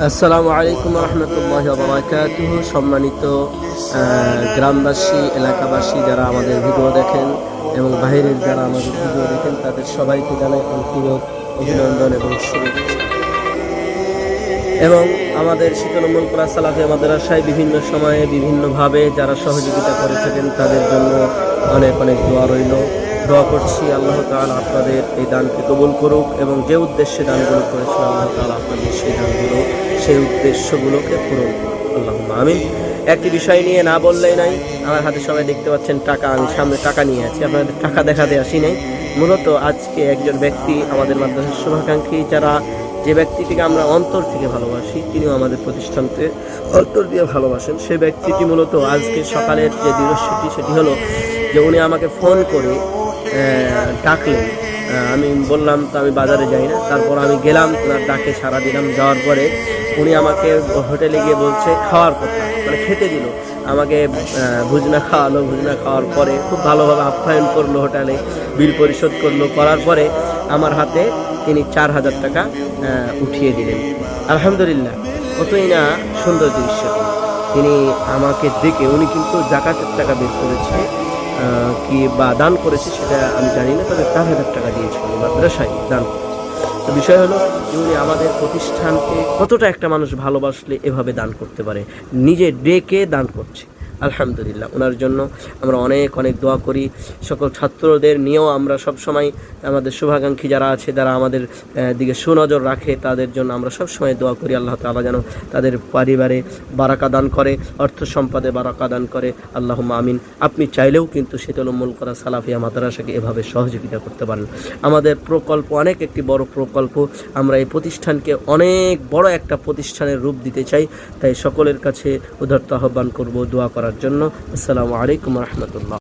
আসসালামু আলাইকুম রহমতুল্লাহি ওয়া বারাকাতুহু। সম্মানিত গ্রামবাসী, এলাকাবাসী যারা আমাদের ভিডিও দেখেন এবং বাইরের যারা আমাদের ভিডিও দেখেন, তাদের সবাইকে জানাই আন্তরিক অভিনন্দন এবং শুভেচ্ছা। এবং আমাদের শীতলমূল কোরআন সালাফিয়া মাদ্রাসায় বিভিন্ন সময়ে বিভিন্নভাবে যারা সহযোগিতা করে থাকেন তাদের জন্য অনেক অনেক দোয়া রইল। দোয়া করছি আল্লাহ তাআলা আপনাদের এই দানকে কবুল করুক এবং যে উদ্দেশ্যে দানগুলো করেছেন আল্লাহ তাআলা আপনাদের সেই উদ্দেশ্যগুলোকে পূরণ করুক। আল্লাহুম্মা আমিন। একটি বিষয় নিয়ে না বললেই নাই, আমার হাতে সবাই দেখতে পাচ্ছেন টাকা, আমি সামনে টাকা নিয়ে আছি, আপনাদের টাকা দেখাতে আসি নাই। মূলত আজকে একজন ব্যক্তি আমাদের মাদ্রাসার শুভাকাঙ্ক্ষী, যে ব্যক্তিটিকে আমরা অন্তর থেকে ভালোবাসি, তিনিও আমাদের প্রতিষ্ঠানকে অন্তর দিয়ে ভালোবাসেন। সে ব্যক্তিটি মূলত আজকে সকালের যে দৃশ্যটি সেটি হলো যে উনি আমাকে ফোন করে ডাকলেন। আমি বললাম তো আমি বাজারে যাই না, তারপর আমি গেলাম, ওনার ডাকে সাড়া দিলাম। যাওয়ার পরে উনি আমাকে হোটেলে গিয়ে বলছে খাওয়ার কথা, মানে খেতে দিল আমাকে, ভুজনা খাওয়ালো। ভুজনা খাওয়ার পরে খুব ভালোভাবে আপ্যায়ন করলো, হোটেলে বিল পরিশোধ করলো। করার পরে আমার হাতে তিনি 4,000 টাকা উঠিয়ে দিলেন। আলহামদুলিল্লাহ, কতই না সুন্দর দৃশ্য। তিনি আমাকে দেখে, উনি কিন্তু জাকাতের টাকা বের করেছে কি বা দান করেছে সেটা আমি জানি না, তবে 4,000 টাকা দিয়েছিল মাদ্রাসায় দান করেছে। তো বিষয় হলো যে উনি আমাদের প্রতিষ্ঠানকে কতটা একটা মানুষ ভালোবাসলে এভাবে দান করতে পারে, নিজে ডেকে দান করছে। আলহামদুলিল্লাহ, ওনার জন্য আমরা অনেক অনেক দোয়া করি। সকল ছাত্রদের নিয়েও আমরা সবসময় আমাদের শুভাকাঙ্ক্ষী যারা আছে, যারা আমাদের দিকে সুনজর রাখে, তাদের জন্য আমরা সবসময় দোয়া করি আল্লাহ তাআলা যেন তাদের পরিবারে বারাকা দান করে, অর্থ সম্পদে বারাকা দান করে। আল্লাহুম্মা আমিন। আপনি চাইলেও কিন্তু শীতলমূল কোরআন সালাফিয়া মাদ্রাসাকে এভাবে সহযোগিতা করতে পারেন। আমাদের প্রকল্প অনেক একটি বড় প্রকল্প, আমরা এই প্রতিষ্ঠানকে অনেক বড় একটা প্রতিষ্ঠানের রূপ দিতে চাই। তাই সকলের কাছে উদারতা আহ্বান করব দোয়া করার জন্য। আসসালামু আলাইকুম রহমতুল্লাহ।